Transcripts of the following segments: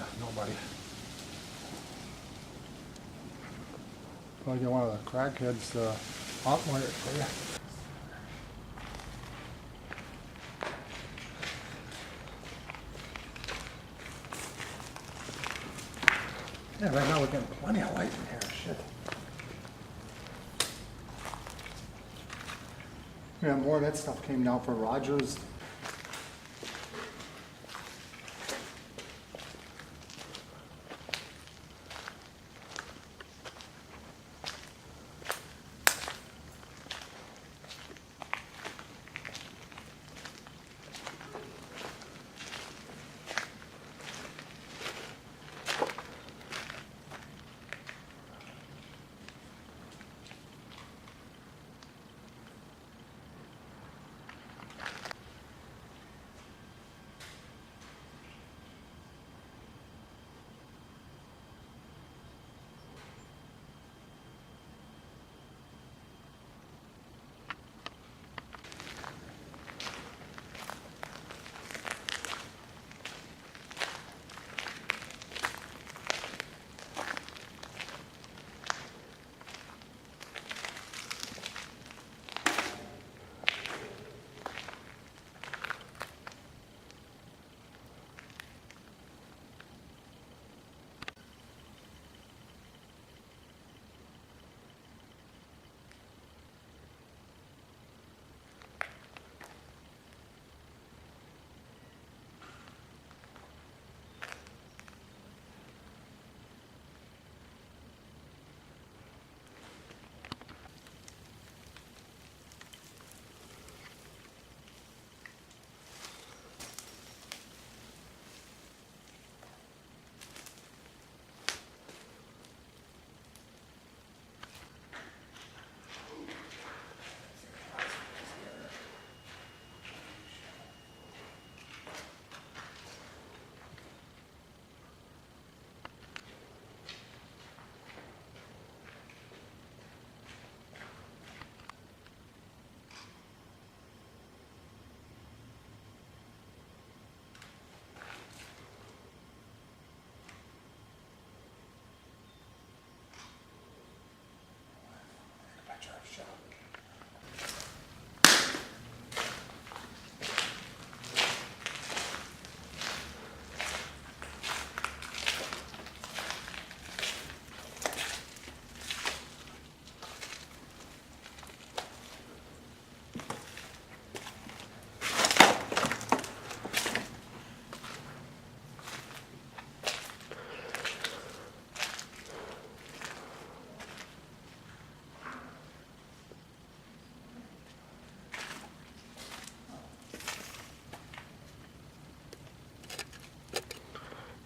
Yeah, nobody. I'll get one of the crackheads to outline it for you. Yeah, right now we're getting plenty of light in here. Shit. Yeah, more of that stuff came down for Rogers.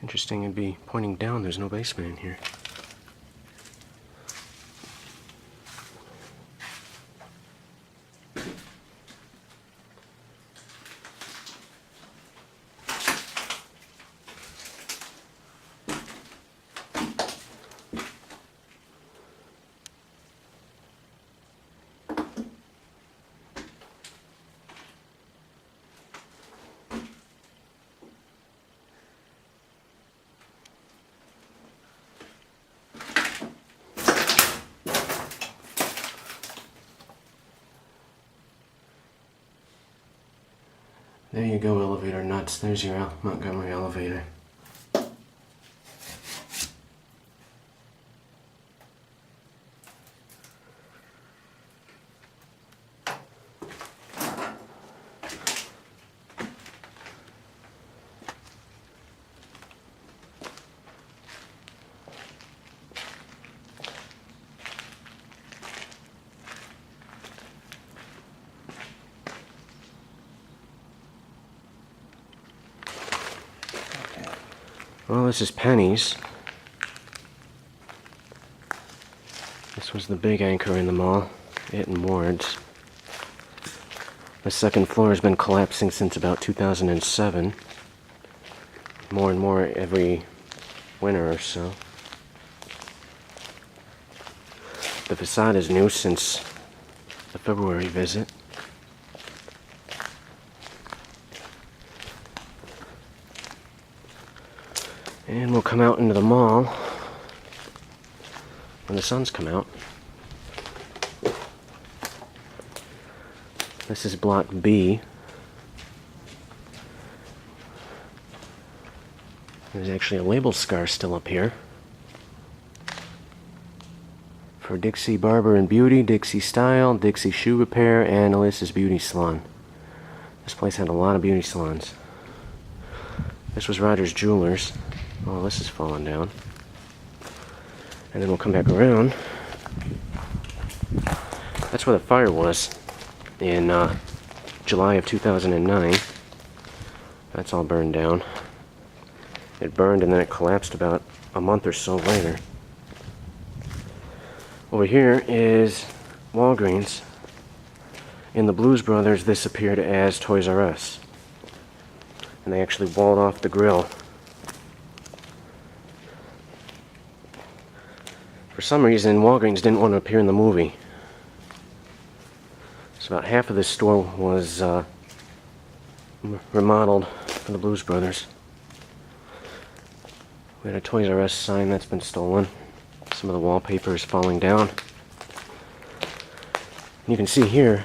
Interesting, it'd be pointing down, there's no basement in here. There you go, elevator nuts. There's your Montgomery elevator. Well, this is Penny's. This was the big anchor in the mall, it and Ward's. The second floor has been collapsing since about 2007. More and more every winter or so. The facade is new since the February visit. And we'll come out into the mall when the sun's come out. This is Block B. There's actually a label scar still up here for Dixie Barber and Beauty, Dixie Style, Dixie Shoe Repair, and Alyssa's Beauty Salon. This place had a lot of beauty salons. This was Rogers Jewelers. Oh, this is falling down. And then we'll come back around. That's where the fire was in July of 2009. That's all burned down. It burned and then it collapsed about a month or so later. Over here is Walgreens. In the Blues Brothers, this appeared as Toys R Us. And they actually walled off the grill. For some reason, Walgreens didn't want to appear in the movie. So about half of this store was remodeled for the Blues Brothers. We had a Toys R Us sign that's been stolen. Some of the wallpaper is falling down. You can see here,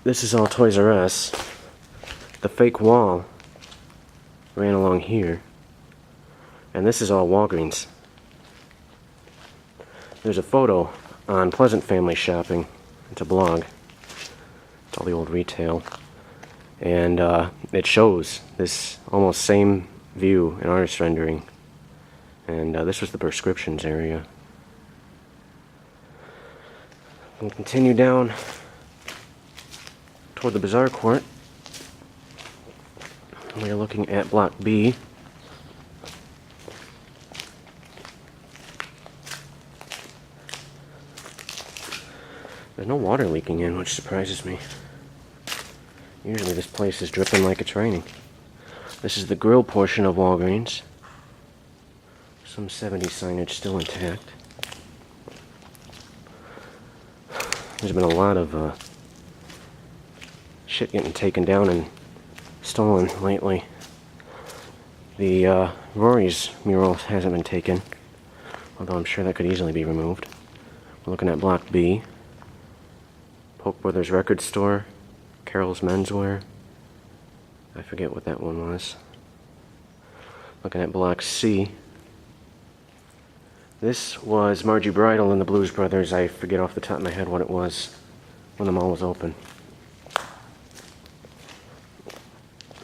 this is all Toys R Us. The fake wall ran along here. And this is all Walgreens. There's a photo on Pleasant Family Shopping. It's a blog. It's all the old retail. And it shows this almost same view in artist rendering. And this was the prescriptions area. We'll continue down toward the Bazaar Court. We're looking at Block B. There's no water leaking in, which surprises me. Usually this place is dripping like it's raining. This is the grill portion of Walgreens. Some 70s signage still intact. There's been a lot of shit getting taken down and stolen lately. The Rory's mural hasn't been taken, although I'm sure that could easily be removed. We're looking at Block B. Polk Brothers Record Store, Carol's Menswear. I forget what that one was. Looking at Block C. This was Margie Bridal and the Blues Brothers. I forget off the top of my head what it was when the mall was open.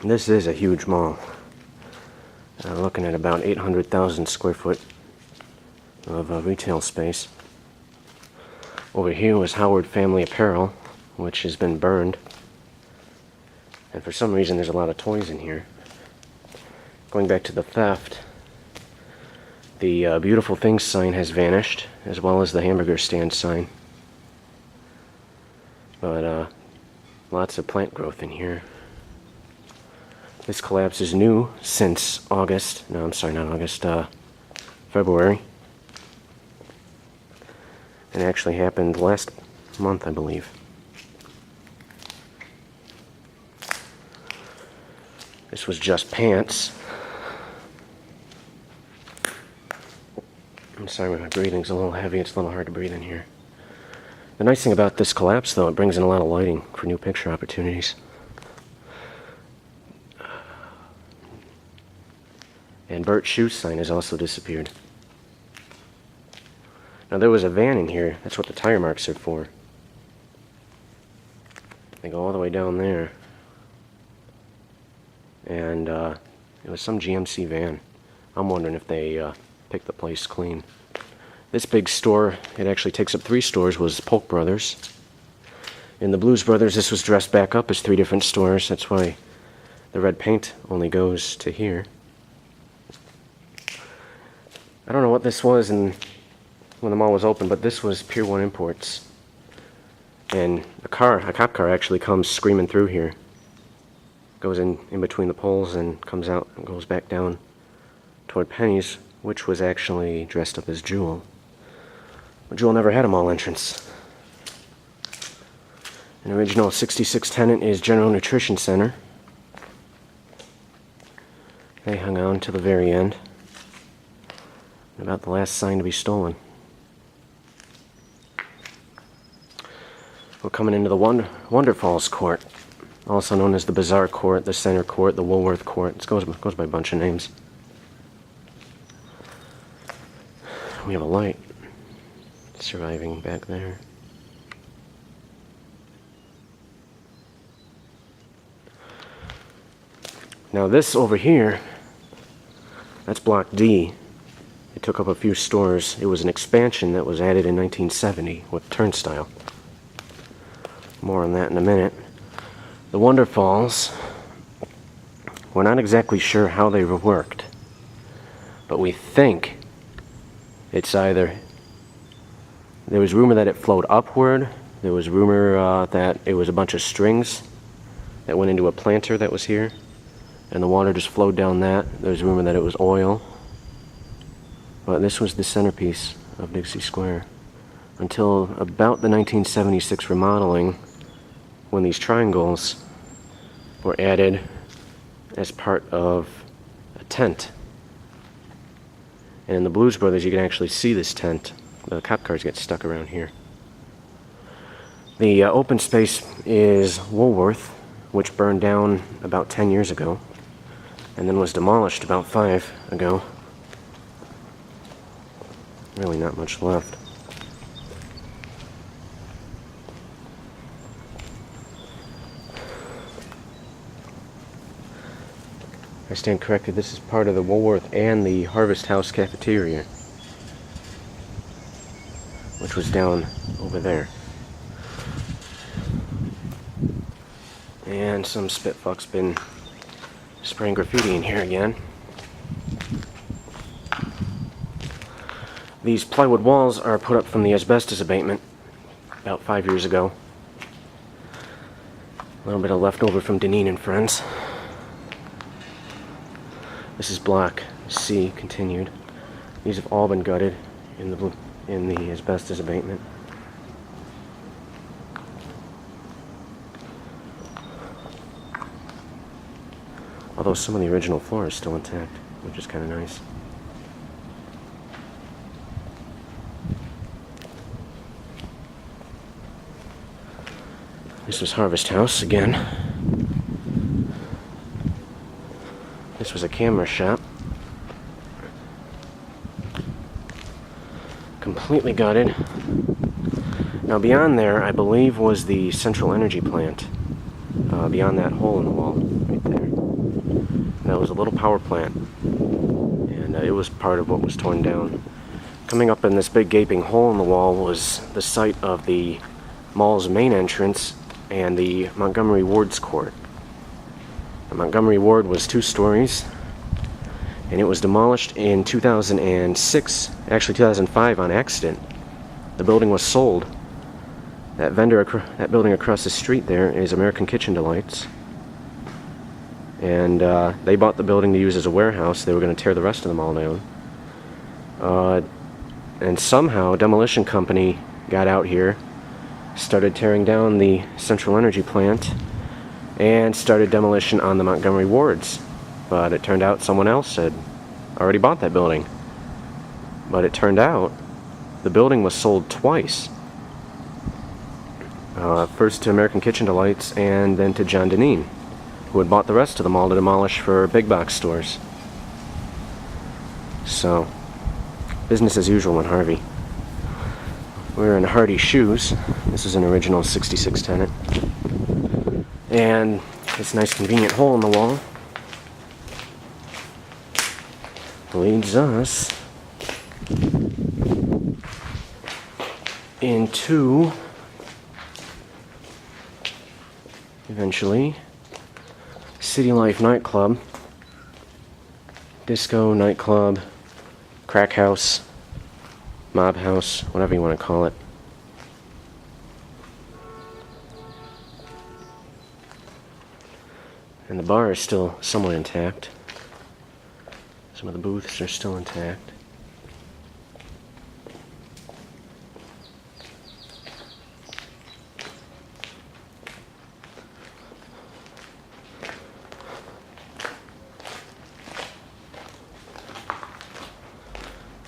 This is a huge mall. Looking at about 800,000 square foot of retail space. Over here was Howard Family Apparel, which has been burned. And for some reason there's a lot of toys in here. Going back to the theft, the Beautiful Things sign has vanished, as well as the hamburger stand sign. But lots of plant growth in here. This collapse is new since August. No, I'm sorry, not August. February. It actually happened last month, I believe. This was Just Pants. I'm sorry, my breathing's a little heavy. It's a little hard to breathe in here. The nice thing about this collapse, though, it brings in a lot of lighting for new picture opportunities. And Bert's shoe sign has also disappeared. Now, there was a van in here. That's what the tire marks are for. They go all the way down there. And it was some GMC van. I'm wondering if they picked the place clean. This big store, it actually takes up 3 stores, was Polk Brothers. In the Blues Brothers, this was dressed back up as 3 different stores. That's why the red paint only goes to here. I don't know what this was when the mall was open, but this was Pier 1 Imports. And a cop car actually comes screaming through here. Goes in between the poles and comes out and goes back down toward Penny's, which was actually dressed up as Jewel. But Jewel never had a mall entrance. An original 66 tenant is General Nutrition Center. They hung on to the very end. About the last sign to be stolen. We're coming into the Wonderfalls court, also known as the Bazaar Court, the Center Court, the Woolworth Court. It goes by a bunch of names. We have a light surviving back there. Now this over here, that's Block D. It took up a few stores. It was an expansion that was added in 1970 with Turnstyle. More on that in a minute. The Wonderfalls, we're not exactly sure how they worked, but we think it's either, there was rumor that it flowed upward, there was rumor that it was a bunch of strings that went into a planter that was here, and the water just flowed down that. There was rumor that it was oil, but this was the centerpiece of Dixie Square until about the 1976 remodeling, when these triangles were added as part of a tent. And in the Blues Brothers, you can actually see this tent. The cop cars get stuck around here. The open space is Woolworth, which burned down about 10 years ago, and then was demolished about 5 ago. Really not much left. I stand corrected, this is part of the Woolworth and the Harvest House cafeteria, which was down over there. And some spitfuck's been spraying graffiti in here again. These plywood walls are put up from the asbestos abatement about 5 years ago. A little bit of leftover from Deneen and Friends. This is Block C, continued. These have all been gutted in the asbestos abatement. Although some of the original floor is still intact, which is kind of nice. This was Harvest House again. This was a camera shop. Completely gutted. Now beyond there, I believe, was the central energy plant. Beyond that hole in the wall, right there. And that was a little power plant. And it was part of what was torn down. Coming up in this big gaping hole in the wall was the site of the mall's main entrance and the Montgomery Ward's court. The Montgomery Ward was 2 stories, and it was demolished in 2006, actually 2005 on accident. The building was sold. That building across the street there is American Kitchen Delights. And they bought the building to use as a warehouse. They were going to tear the rest of the mall down. And somehow, a demolition company got out here, started tearing down the central energy plant, and started demolition on the Montgomery Wards. But it turned out someone else had already bought that building. But it turned out the building was sold twice. First to American Kitchen Delights and then to John Deneen, who had bought the rest of the mall to demolish for big box stores. So, business as usual in Harvey. We're in Hardy Shoes. This is an original 66 tenant. And this nice convenient hole in the wall leads us into, eventually, City Life Nightclub, disco, nightclub, crack house, mob house, whatever you want to call it. And the bar is still somewhat intact. Some of the booths are still intact.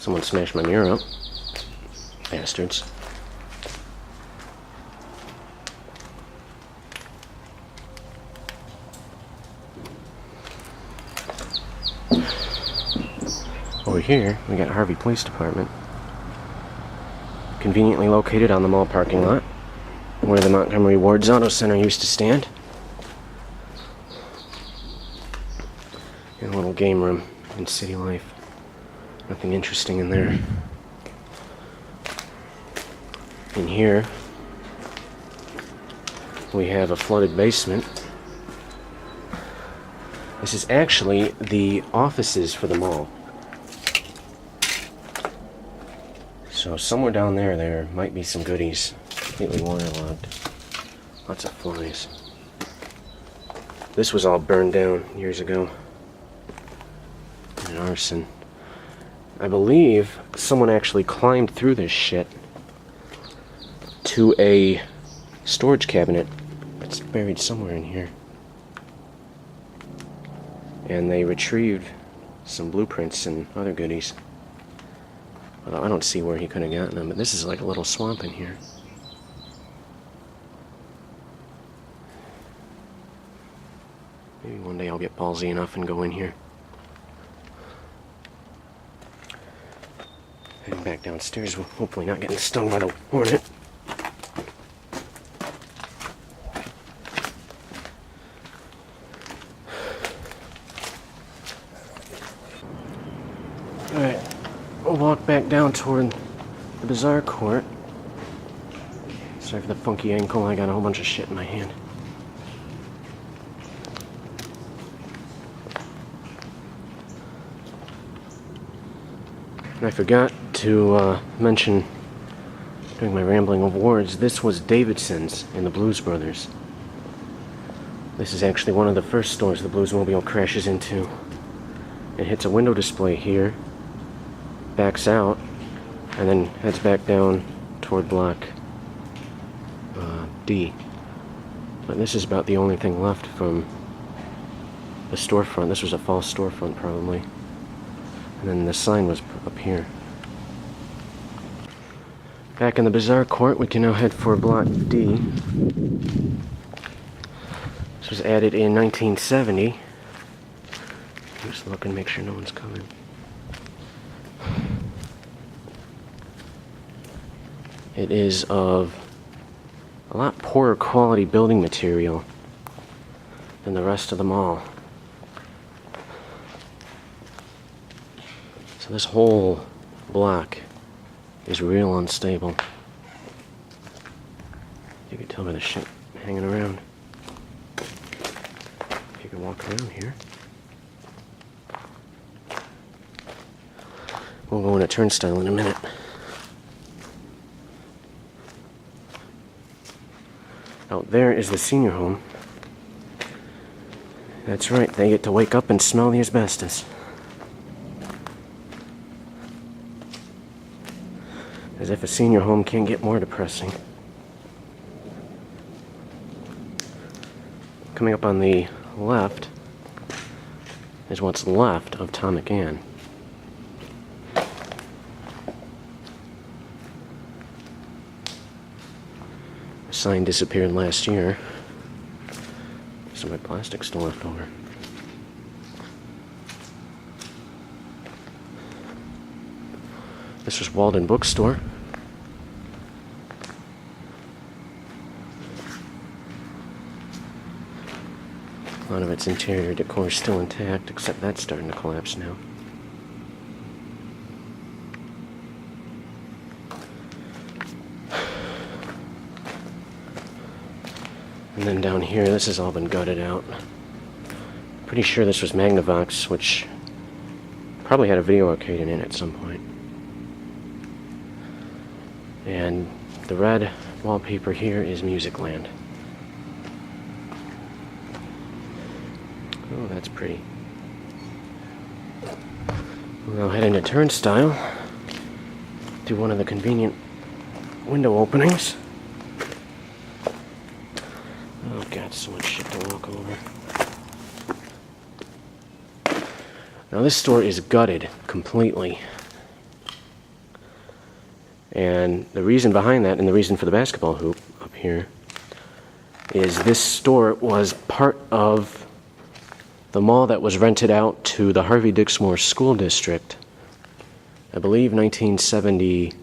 Someone smashed my mirror up. Bastards. Over here, we got Harvey Police Department. Conveniently located on the mall parking lot, where the Montgomery Ward's Auto Center used to stand. And a little game room in city life. Nothing interesting in there. In here, we have a flooded basement. This is actually the offices for the mall. So somewhere down there might be some goodies. Completely waterlogged. Lots of flies. This was all burned down years ago. In an arson. I believe someone actually climbed through this shit to a storage cabinet that's buried somewhere in here. And they retrieved some blueprints and other goodies. Although I don't see where he could have gotten them, but this is like a little swamp in here. Maybe one day I'll get ballsy enough and go in here. Heading back downstairs, we'll hopefully not getting stung by the hornet. Alright, we'll walk back down toward the Bazaar Court. Sorry for the funky ankle, I got a whole bunch of shit in my hand. And I forgot to mention during my rambling awards, this was Davidson's in the Blues Brothers. This is actually one of the first stores the Bluesmobile crashes into. It hits a window display here, backs out, and then heads back down toward block D. But this is about the only thing left from the storefront. This was a false storefront probably. And then the sign was up here. Back in the Bazaar Court, we can now head for block D. This was added in 1970. Just look and make sure no one's coming. It is of a lot poorer quality building material than the rest of the mall. So this whole block is real unstable. You can tell by the shit hanging around. If you can walk around here. We'll go in a turnstile in a minute. Out there is the senior home. That's right, they get to wake up and smell the asbestos. As if a senior home can't get more depressing. Coming up on the left is what's left of Tom McAn. The sign disappeared last year. Some of my plastic's still left over. This was Walden Bookstore. A lot of its interior decor is still intact, except that's starting to collapse now. And then down here, this has all been gutted out. Pretty sure this was Magnavox, which probably had a video arcade in it at some point. And the red wallpaper here is Musicland. Oh, that's pretty. We'll now head into Turnstile through one of the convenient window openings. Oh god, so much shit to walk over. Now this store is gutted completely. And the reason behind that, and the reason for the basketball hoop up here, is this store was part of the mall that was rented out to the Harvey Dixmoor School District, I believe 1979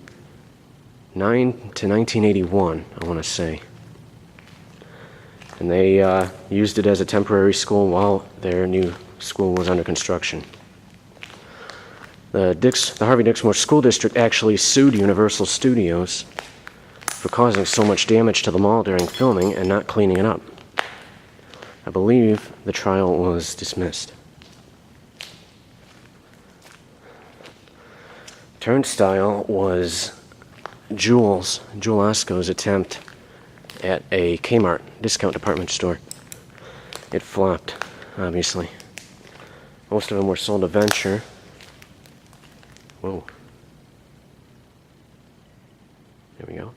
to 1981, I want to say. And they used it as a temporary school while their new school was under construction. The Harvey Dixmoor School District actually sued Universal Studios for causing so much damage to the mall during filming and not cleaning it up. I believe the trial was dismissed. Turnstyle was Jewel Osco's attempt at a Kmart discount department store. It flopped, obviously. Most of them were sold to Venture. Whoa. There we go.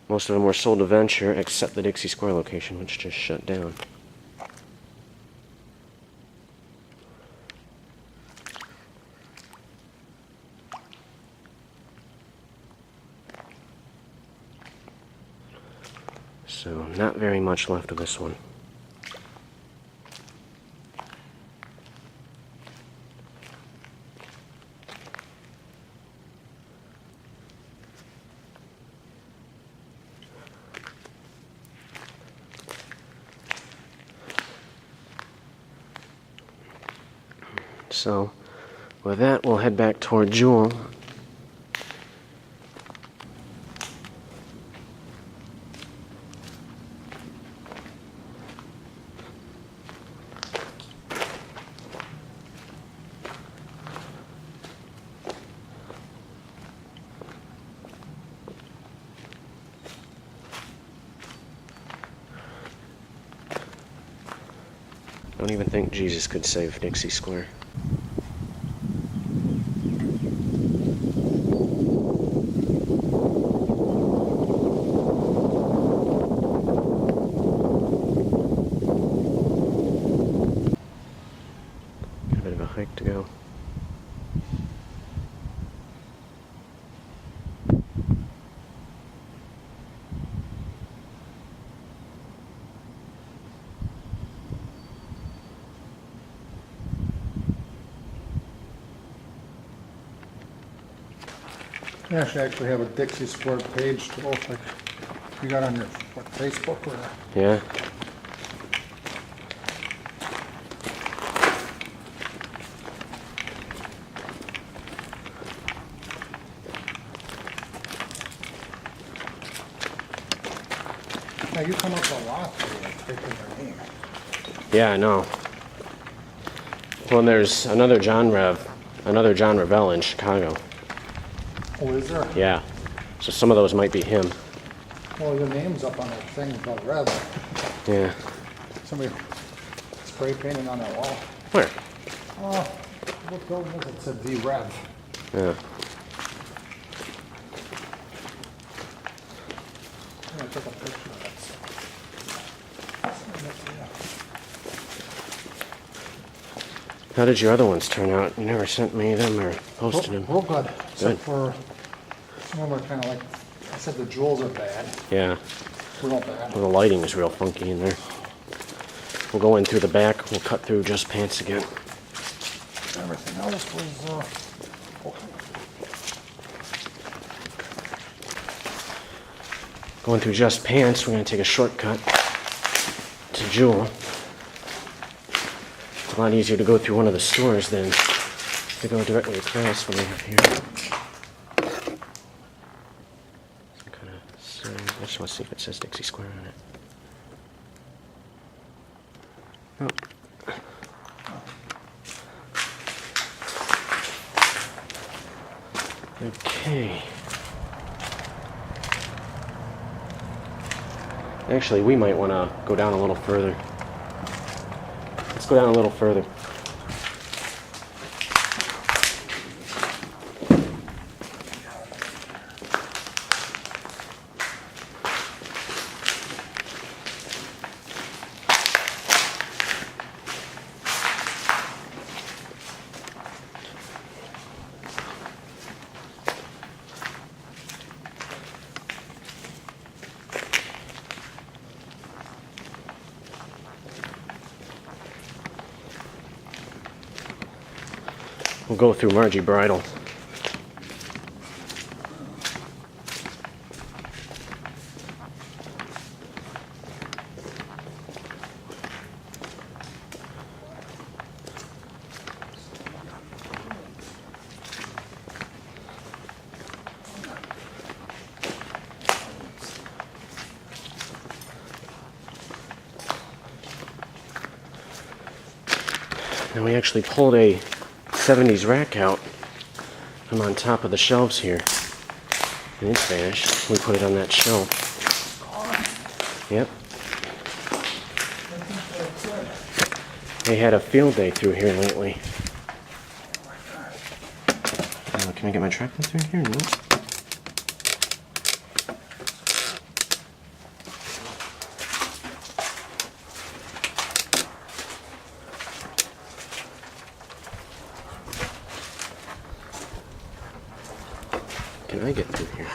Most of them were sold to Venture, except the Dixie Square location, which just shut down. So, not very much left of this one. So, with that, we'll head back toward Jewel. I don't even think Jesus could save Dixie Square. Got a bit of a hike to go. You actually have a Dixie Square page to look like you got on your Facebook or Yeah. now you come up a lot with taking their name. Yeah, I know. Well, and there's another John Revell in Chicago. Oh, is there? Yeah. So some of those might be him. Well, your name's up on that thing called Rev. Yeah. Somebody spray painted on that wall. Where? Oh, what building is it? It said D Rev. Yeah. I'm gonna take a picture of that. How did your other ones turn out? You never sent me them or posted them. Real good. Good. Except for some of them are kind of like, I said the jewels are bad. Yeah. Real bad. Well, the lighting is real funky in there. We'll go in through the back. We'll cut through Just Pants again. Everything else was, okay. Going through Just Pants, we're going to take a shortcut to Jewel. It's a lot easier to go through one of the stores than to go directly across what we have here. Some kind of sign. I just want to see if it says Dixie Square on it. Oh. Okay. Actually, we might want to go down a little further. Let's go down a little further. We'll go through Margie Bridal. Now we actually pulled a 70s rack out from on top of the shelves here. And it's vanished. We put it on that shelf. Yep. They had a field day through here lately. Can I get my tractor through here? No. Can I get through here?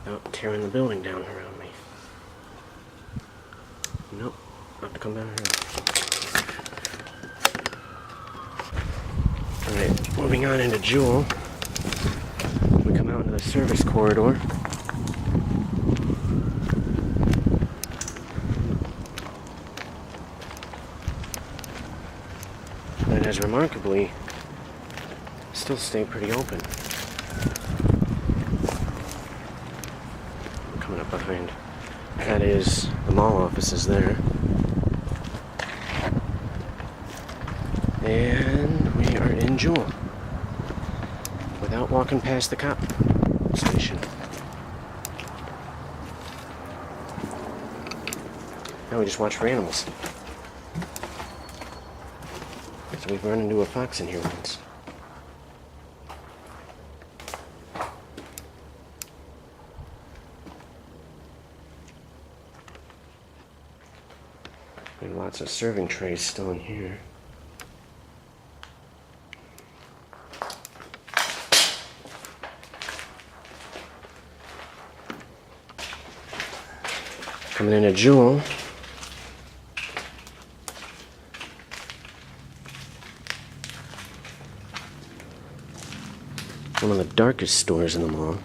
Without tearing the building down around me. Nope. I have to come down here. Alright, moving on into Jewel. We come out into the service corridor. That has remarkably still stay pretty open. I'm coming up behind. That is the mall offices there. And we are in Jewel. Without walking past the cop station. Now we just watch for animals. So we've run into a fox in here once. And lots of serving trays still in here. Coming in a Jewel. One of the darkest stores in the mall.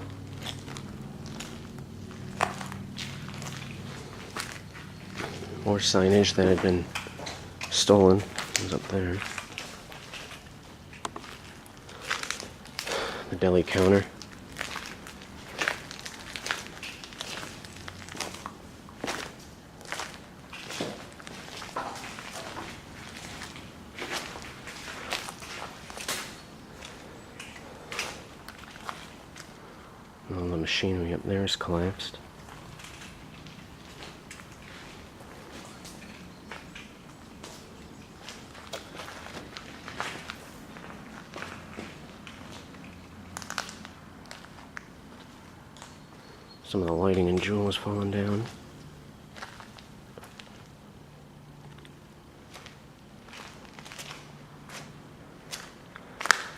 More signage that had been stolen. It was up there. The deli counter. All the machinery up there is collapsed. Some of the lighting in Jewel has fallen down.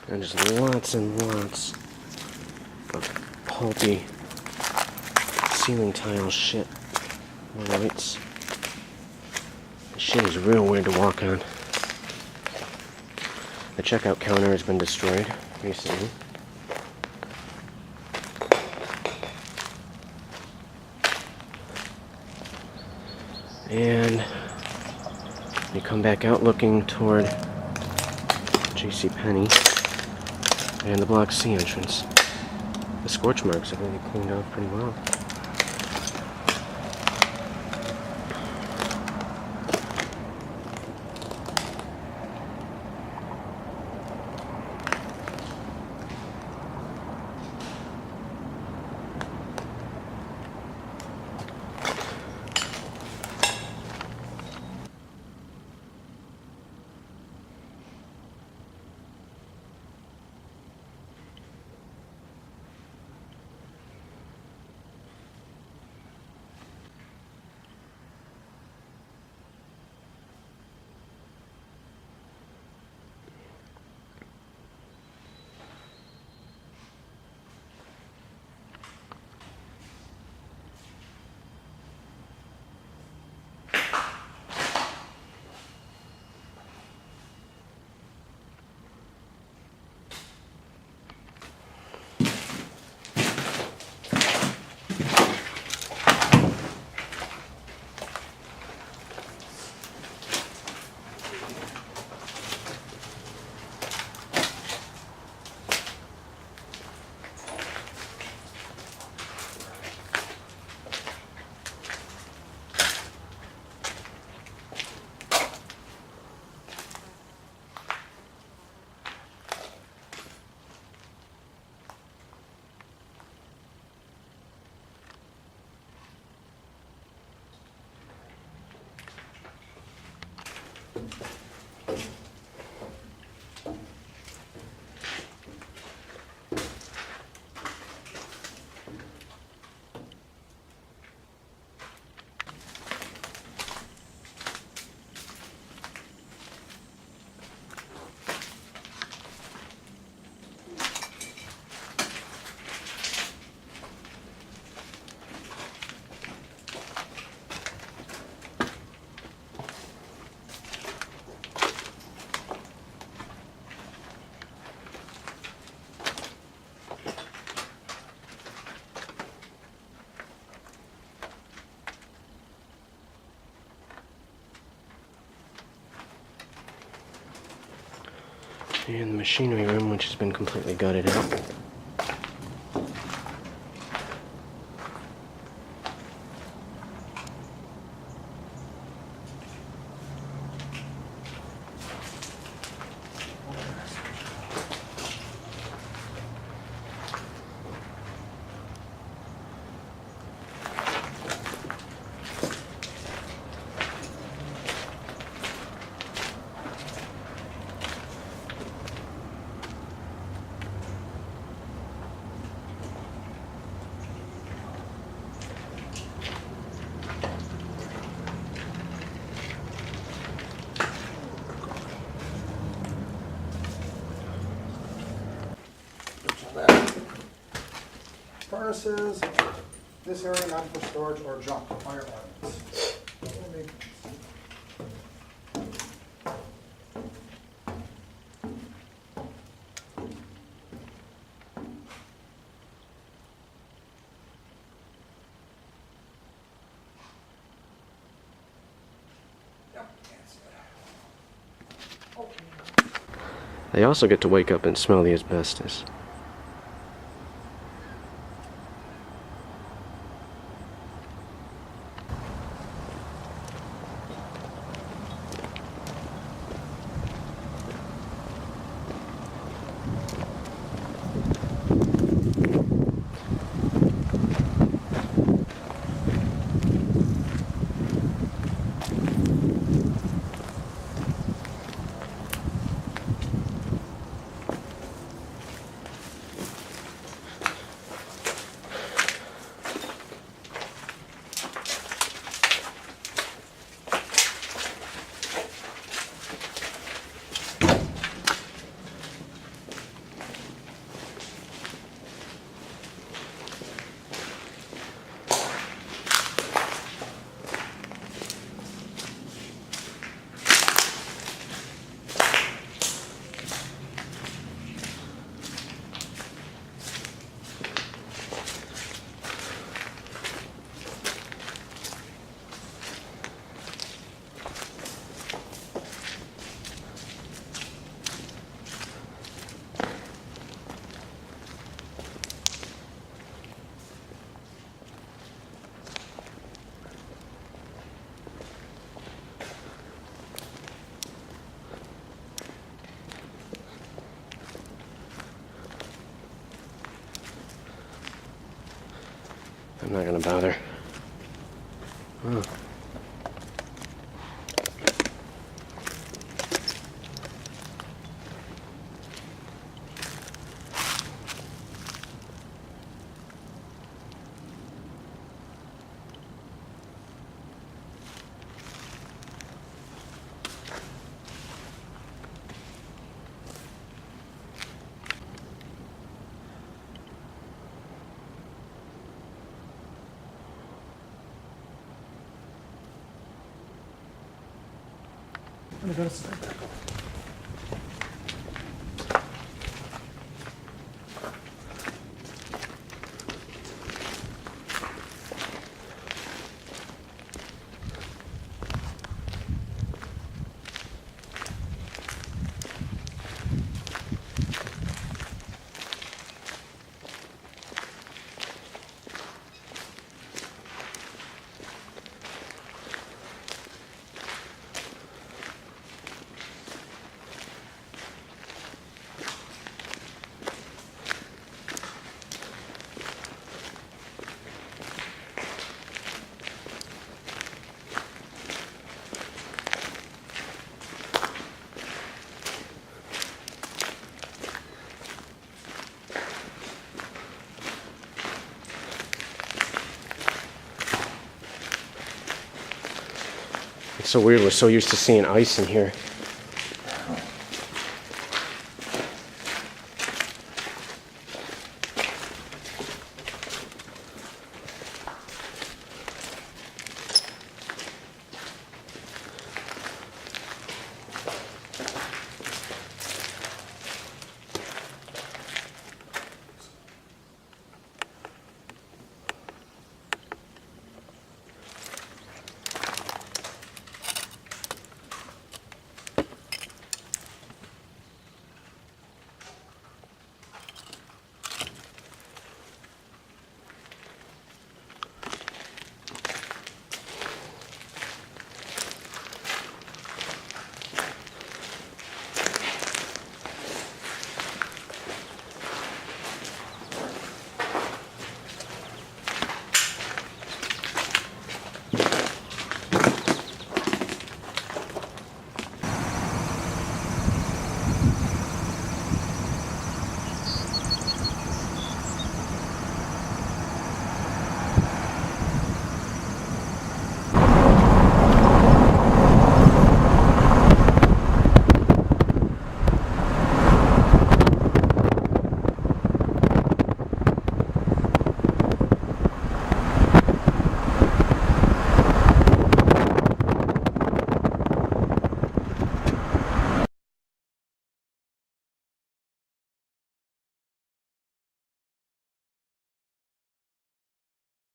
And just lots and lots of pulpy ceiling tile shit. Lights. This shit is real weird to walk on. The checkout counter has been destroyed recently. And you come back out looking toward JCPenney and the Block C entrance. The scorch marks have really cleaned off pretty well. And the machinery room, which has been completely gutted out. Furnaces, this area not for storage or junk, fire hydrants. They also get to wake up and smell the asbestos. I'm not gonna bother. Oh. I'm gonna start back up. It's so weird, we're so used to seeing ice in here.